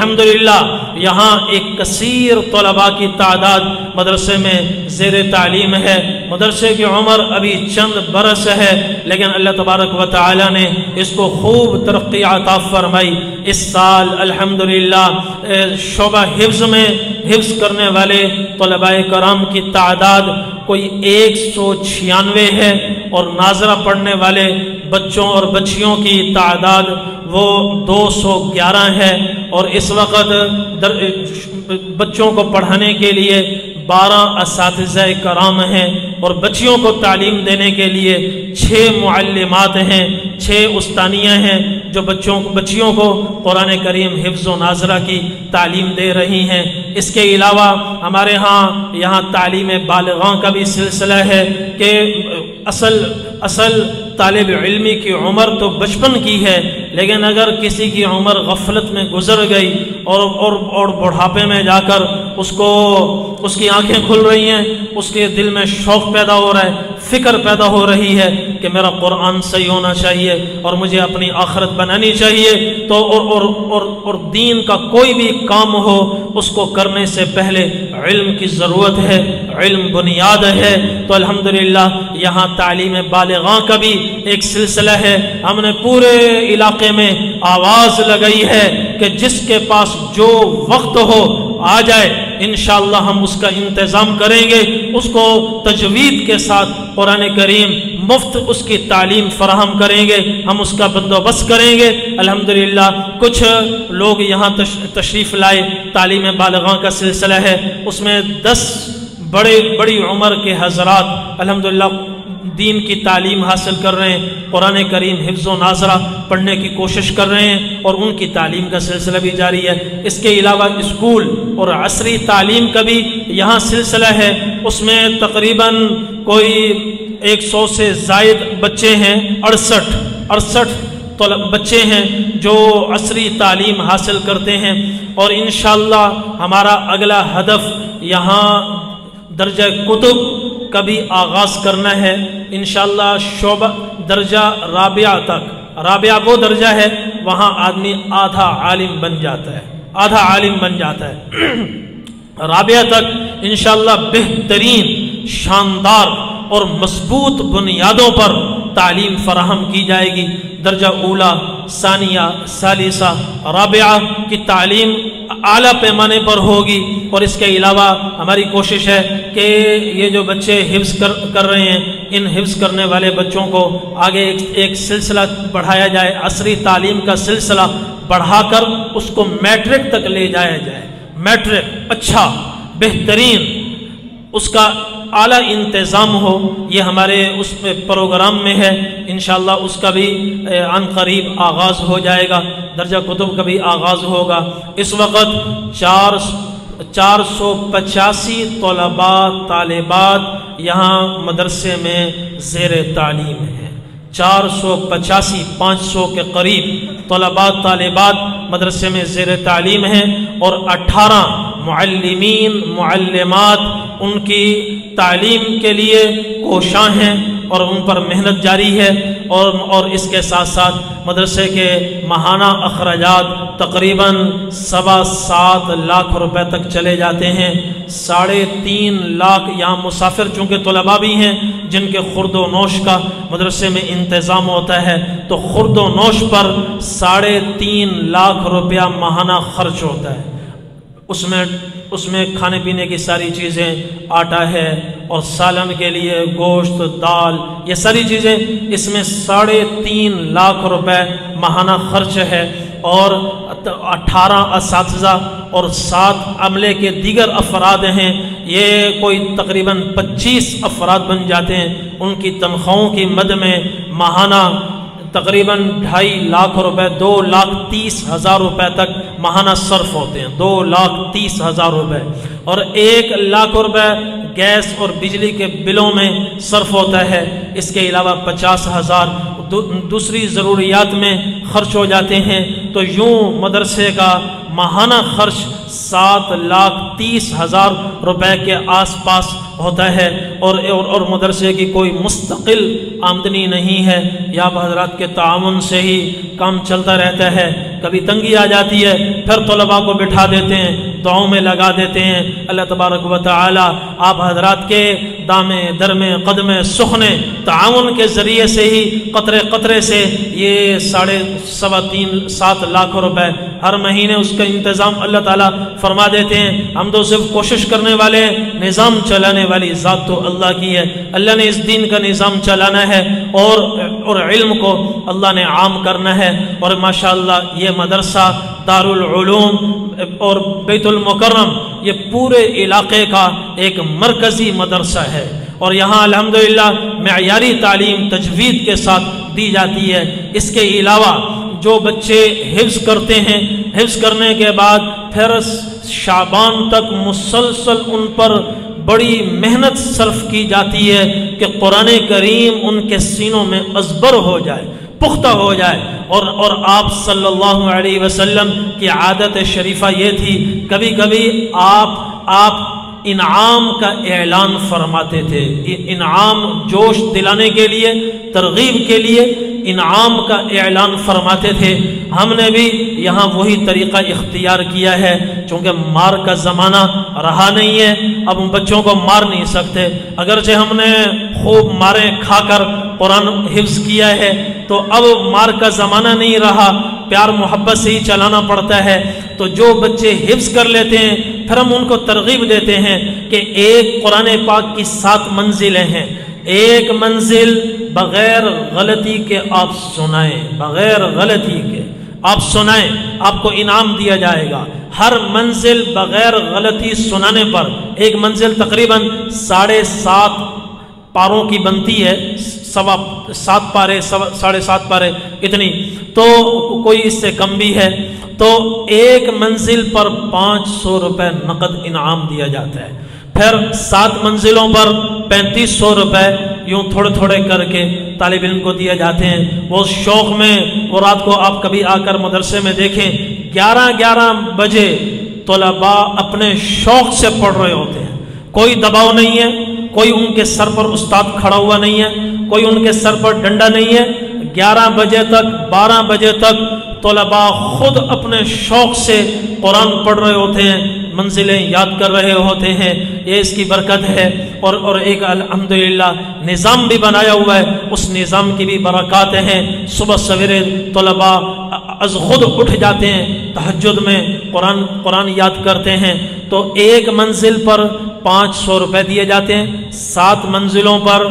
الحمدللہ یہاں ایک کثیر طلباء کی تعداد مدرسے میں زیر تعلیم ہے. مدرسے کی عمر ابھی چند برس ہے، لیکن اللہ تبارک و تعالی نے اس کو خوب ترقی عطا فرمائی. اس سال الحمدللہ شعبہ حفظ میں حفظ کرنے والے طلباء کرام کی تعداد کوئی 196 ہے، اور ناظرہ پڑھنے والے بچوں اور بچیوں کی تعداد وہ 211 ہے. اور اس وقت بچوں کو پڑھانے کے لیے 12 اساتذہ کرام ہیں، اور بچیوں کو تعلیم دینے کے لیے 6 معلمات ہیں، 6 استانیہ ہیں جو بچیوں کو قرآن کریم حفظ و ناظرہ کی تعلیم دے رہی ہیں. اس کے علاوہ ہمارے یہاں تعلیم بالغاں کا بھی سلسلہ ہے کہ اصل طالب علمی کی عمر تو بچپن کی ہے، لیکن اگر کسی کی عمر غفلت میں گزر گئی اور بڑھاپے میں جا کر اس کی آنکھیں کھل رہی ہیں، اس کے دل میں شوق پیدا ہو رہا ہے، فکر پیدا ہو رہی ہے کہ میرا قرآن صحیح ہونا چاہیے اور مجھے اپنی آخرت بنانی چاہیے، تو اور دین کا کوئی بھی کام ہو اس کو کرنے سے پہلے علم کی ضرورت ہے، علم بنیاد ہے. تو الحمدللہ یہاں تعلیم بالغاں کا بھی ایک سلسلہ ہے. ہم نے پورے علاقے میں آواز لگائی ہے کہ جس کے پاس جو وقت ہو آ جائے، انشاءاللہ ہم اس کا انتظام کریں گے، اس کو تجوید کے ساتھ قرآن کریم مفت اس کی تعلیم فراہم کریں گے، ہم اس کا بندوبست کریں گے. الحمدللہ کچھ لوگ یہاں تشریف لائے، تعلیم بالغاں کا سلسلہ ہے، اس میں 10 بڑی عمر کے حضرات الحمدللہ دین کی تعلیم حاصل کر رہے ہیں، قرآن کریم حفظ و ناظرہ پڑھنے کی کوشش کر رہے ہیں، اور ان کی تعلیم کا سلسلہ بھی جاری ہے. اس کے علاوہ اسکول اور عصری تعلیم کا بھی یہاں سلسلہ ہے، اس میں تقریباً کوئی 100 سے زائد بچے ہیں، 68 بچے ہیں جو عصری تعلیم حاصل کرتے ہیں. اور انشاءاللہ ہمارا اگلا ہدف یہاں درجہ کتب کا بھی آغاز کرنا ہے. انشاءاللہ شعبہ درجہ رابعہ تک، رابعہ وہ درجہ ہے وہاں آدمی آدھا عالم بن جاتا ہے. رابعہ تک انشاءاللہ بہترین، شاندار اور مضبوط بنیادوں پر تعلیم فراہم کی جائے گی. درجہ اولا، ثانیہ، ثالثہ، رابعہ کی تعلیم اعلیٰ پیمانے پر ہوگی. اور اس کے علاوہ ہماری کوشش ہے کہ یہ جو بچے حفظ کر رہے ہیں، ان حفظ کرنے والے بچوں کو آگے ایک سلسلہ بڑھایا جائے، عصری تعلیم کا سلسلہ بڑھا کر اس کو میٹرک تک لے جایا جائے. میٹرک اچھا بہترین، اس کا اعلیٰ انتظام ہو. یہ ہمارے اس پروگرام میں ہے، انشاءاللہ اس کا بھی عن قریب آغاز ہو جائے گا. درجہ کتب کا بھی آغاز ہوگا. اس وقت 485 طلباء طالبات یہاں مدرسے میں زیر تعلیم ہیں. 485 500 کے قریب طلباء طالبات مدرسے میں زیر تعلیم ہیں، اور 18 معلمین معلمات ان کی تعلیم کے لیے کوشاں ہیں اور ان پر محنت جاری ہے. اور اس کے ساتھ ساتھ مدرسے کے ماہانہ اخراجات تقریباً 7.25 لاکھ روپے تک چلے جاتے ہیں. 3.5 لاکھ یہاں مسافر چونکہ طلباء بھی ہیں جن کے خورد و نوش کا مدرسے میں انتظام ہوتا ہے، تو خورد و نوش پر 3.5 لاکھ روپیہ ماہانہ خرچ ہوتا ہے. اس میں کھانے پینے کی ساری چیزیں، آٹا ہے، اور سالن کے لیے گوشت، دال، یہ ساری چیزیں، اس میں 3.5 لاکھ روپے ماہانہ خرچ ہے. اور 18 اساتذہ اور 7 عملے کے دیگر افراد ہیں، یہ کوئی تقریباً 25 افراد بن جاتے ہیں. ان کی تنخواہوں کی مد میں ماہانہ تقریباً 2.5 لاکھ روپے، 2,30,000 روپے تک ماہانہ صرف ہوتے ہیں. 2,30,000 روپے، اور 1 لاکھ روپے گیس اور بجلی کے بلوں میں صرف ہوتا ہے. اس کے علاوہ 50,000 دوسری ضروریات میں خرچ ہو جاتے ہیں. تو یوں مدرسے کا ماہانہ خرچ 7,30,000 روپے کے آس پاس ہوتا ہے. اور مدرسے کی کوئی مستقل آمدنی نہیں ہے، یا حضرات کے تعاون سے ہی کام چلتا رہتا ہے. کبھی تنگی آ جاتی ہے پھر طلباء کو بٹھا دیتے ہیں، دعاؤں میں لگا دیتے ہیں۔ اللہ تبارک و تعالی آپ حضرات کے دامے درمے قدمے سخنے تعاون کے ذریعے سے ہی قطرے قطرے سے یہ 7.5 لاکھ روپے ہر مہینے اس کا انتظام اللہ تعالیٰ فرما دیتے ہیں۔ ہم تو صرف کوشش کرنے والے ہیں، نظام چلانے والی ذات تو اللہ کی ہے۔ اللہ نے اس دین کا نظام چلانا ہے اور علم کو اللہ نے عام کرنا ہے۔ اور ماشاءاللہ یہ مدرسہ دارالعلوم اور بیت المکرم یہ پورے علاقے کا ایک مرکزی مدرسہ ہے، اور یہاں الحمدللہ معیاری تعلیم تجوید کے ساتھ دی جاتی ہے۔ اس کے علاوہ جو بچے حفظ کرتے ہیں، حفظ کرنے کے بعد پھر شعبان تک مسلسل ان پر بڑی محنت صرف کی جاتی ہے کہ قرآن کریم ان کے سینوں میں ازبر ہو جائے، پختہ ہو جائے۔ اور آپ صلی اللہ علیہ وسلم کی عادت شریفہ یہ تھی، کبھی کبھی آپ انعام کا اعلان فرماتے تھے۔ انعام جوش دلانے کے لیے، ترغیب کے لیے انعام کا اعلان فرماتے تھے۔ ہم نے بھی یہاں وہی طریقہ اختیار کیا ہے، چونکہ مار کا زمانہ رہا نہیں ہے، اب ہم بچوں کو مار نہیں سکتے۔ اگرچہ ہم نے خوب مارے کھا کر قرآن حفظ کیا ہے، تو اب مار کا زمانہ نہیں رہا، پیار محبت سے ہی چلانا پڑتا ہے۔ تو جو بچے حفظ کر لیتے ہیں پھر ہم ان کو ترغیب دیتے ہیں کہ ایک قرآن پاک کی 7 منزلیں ہیں، ایک منزل بغیر غلطی کے آپ سنائیں، بغیر غلطی کے آپ سنائیں، آپ کو انعام دیا جائے گا۔ ہر منزل بغیر غلطی سنانے پر، ایک منزل تقریباً 7.5 پاروں کی بنتی ہے، 7 پارے 7.5 پارے اتنی، تو کوئی اس سے کم بھی ہے، تو ایک منزل پر 500 روپے نقد انعام دیا جاتا ہے۔ پھر 7 منزلوں پر 3500 روپے یوں تھوڑے تھوڑے کر کے طالب علم کو دیے جاتے ہیں۔ وہ شوق میں، وہ رات کو آپ کبھی آ کر مدرسے میں دیکھیں 11 بجے طلباء اپنے شوق سے پڑھ رہے ہوتے ہیں، کوئی دباؤ نہیں ہے، کوئی ان کے سر پر استاد کھڑا ہوا نہیں ہے، کوئی ان کے سر پر ڈنڈا نہیں ہے۔ 11 بجے تک 12 بجے تک طلباء خود اپنے شوق سے قرآن پڑھ رہے ہوتے ہیں، منزلیں یاد کر رہے ہوتے ہیں۔ یہ اس کی برکت ہے، اور ایک الحمدللہ نظام بھی بنایا ہوا ہے، اس نظام کی بھی برکات ہیں۔ صبح سویرے طلباء از خود اٹھ جاتے ہیں، تہجد میں قرآن یاد کرتے ہیں، تو ایک منزل پر 500 روپے دیے جاتے ہیں، 7 منزلوں پر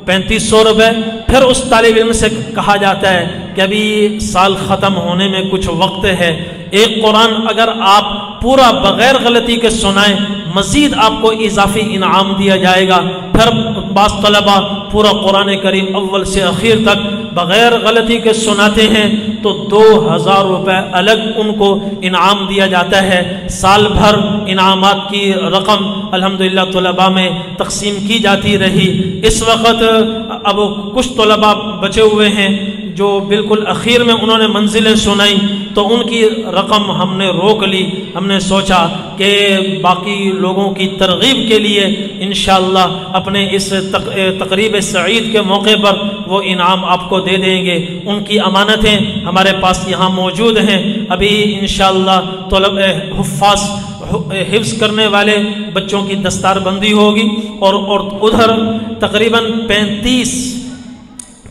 3500 روپے۔ پھر اس طالب علم سے کہا جاتا ہے کہ ابھی سال ختم ہونے میں کچھ وقت ہے، ایک قرآن اگر آپ پورا بغیر غلطی کے سنائیں مزید آپ کو اضافی انعام دیا جائے گا۔ پھر بعض طلباء پورا قرآن کریم اول سے اخیر تک بغیر غلطی کے سناتے ہیں تو 2000 روپے الگ ان کو انعام دیا جاتا ہے۔ سال بھر انعامات کی رقم الحمدللہ طلباء میں تقسیم کی جاتی رہی۔ اس وقت اب کچھ طلباء بچے ہوئے ہیں جو بالکل اخیر میں انہوں نے منزلیں سنائیں، تو ان کی رقم ہم نے روک لی۔ ہم نے سوچا کہ باقی لوگوں کی ترغیب کے لیے انشاءاللہ اپنے اس تقریب سعید کے موقع پر وہ انعام آپ کو دے دیں گے۔ ان کی امانتیں ہمارے پاس یہاں موجود ہیں، ابھی انشاءاللہ حفاظ حفظ کرنے والے بچوں کی دستار بندی ہوگی، اور ادھر تقریباً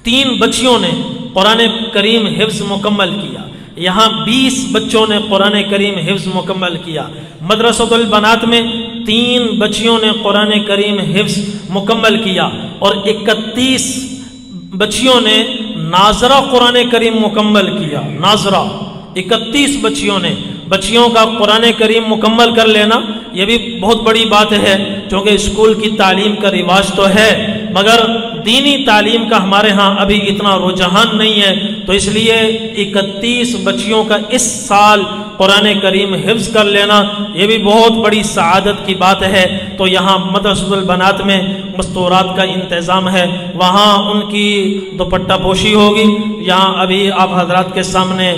3 بچیوں نے قرآن کریم حفظ مکمل کیا، یہاں 20 بچوں نے قرآن کریم حفظ مکمل کیا۔ مدرسۃ البنات میں 3 بچیوں نے قرآن کریم حفظ مکمل کیا، اور 31 بچیوں نے ناظرہ قرآن کریم مکمل کیا۔ ناظرہ 31 بچیوں کا قرآن کریم مکمل کر لینا یہ بھی بہت بڑی بات ہے، کیونکہ اسکول کی تعلیم کا رواج تو ہے مگر دینی تعلیم کا ہمارے ہاں ابھی اتنا رجحان نہیں ہے، تو اس لیے 31 بچیوں کا اس سال قرآن کریم حفظ کر لینا یہ بھی بہت بڑی سعادت کی بات ہے۔ تو یہاں مدرسۃ البنات میں مستورات کا انتظام ہے، وہاں ان کی دوپٹہ پوشی ہوگی، یہاں ابھی آپ حضرات کے سامنے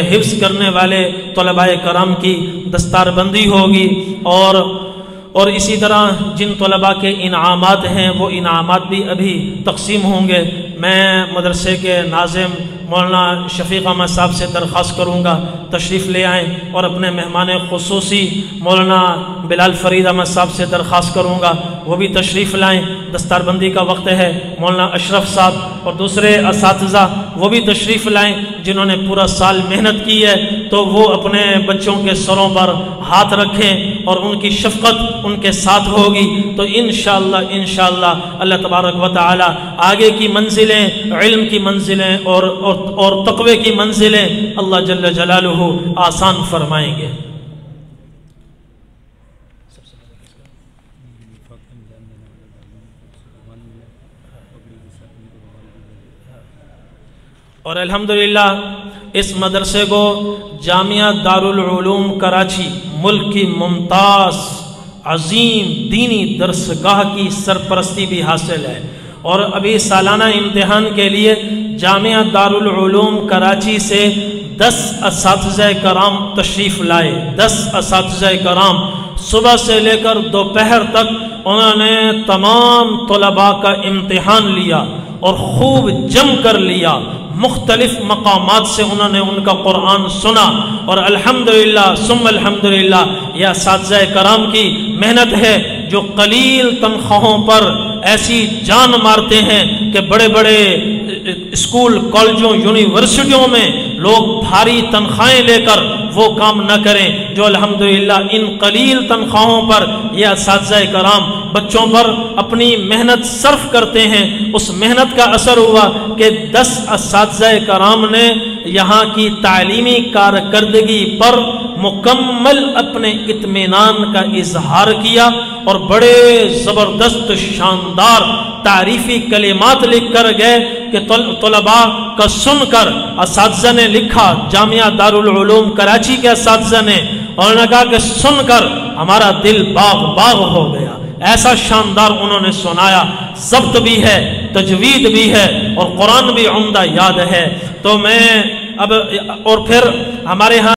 حفظ کرنے والے طلباء کرام کی دستار بندی ہوگی، اور اسی طرح جن طلباء کے انعامات ہیں وہ انعامات بھی ابھی تقسیم ہوں گے۔ میں مدرسے کے ناظم مولانا شفیق احمد صاحب سے درخواست کروں گا تشریف لے آئیں، اور اپنے مہمان خصوصی مولانا بلال فرید احمد صاحب سے درخواست کروں گا وہ بھی تشریف لائیں۔ دستار بندی کا وقت ہے، مولانا اشرف صاحب اور دوسرے اساتذہ وہ بھی تشریف لائیں جنہوں نے پورا سال محنت کی ہے، تو وہ اپنے بچوں کے سروں پر ہاتھ رکھیں اور ان کی شفقت ان کے ساتھ ہوگی، تو انشاءاللہ اللہ تبارک و تعالی آگے کی منزلیں، علم کی منزلیں اور تقوی کی منزلیں اللہ جل جلالہ آسان فرمائیں گے۔ اور الحمدللہ اس مدرسے کو جامعہ دارالعلوم کراچی ملک کی ممتاز عظیم دینی درسگاہ کی سرپرستی بھی حاصل ہے، اور ابھی سالانہ امتحان کے لیے جامعہ دارالعلوم کراچی سے 10 اساتذہ کرام تشریف لائے۔ 10 اساتذہ کرام صبح سے لے کر دوپہر تک انہوں نے تمام طلباء کا امتحان لیا اور خوب جم کر لیا، مختلف مقامات سے انہوں نے ان کا قرآن سنا، اور الحمدللہ ثم الحمدللہ یہ اساتذہ کرام کی محنت ہے جو قلیل تنخواہوں پر ایسی جان مارتے ہیں کہ بڑے بڑے اسکول کالجوں یونیورسٹیوں میں لوگ بھاری تنخواہیں لے کر وہ کام نہ کریں جو الحمدللہ ان قلیل تنخواہوں پر یہ اساتذہ کرام بچوں پر اپنی محنت صرف کرتے ہیں۔ اس محنت کا اثر ہوا کہ 10 اساتذہ کرام نے یہاں کی تعلیمی کارکردگی پر مکمل اپنے اطمینان کا اظہار کیا، اور بڑے زبردست شاندار تعریفی کلمات لکھ کر گئے کہ طلباء کا سن کر اساتذہ نے لکھا، جامعہ دارالعلوم کراچی کے اساتذہ نے، اور انہوں نے کہا کہ سن کر ہمارا دل باغ باغ ہو گیا۔ ایسا شاندار انہوں نے سنایا، ضبط بھی ہے، تجوید بھی ہے، اور قرآن بھی عمدہ یاد ہے۔ تو میں اب اور پھر ہمارے ہاں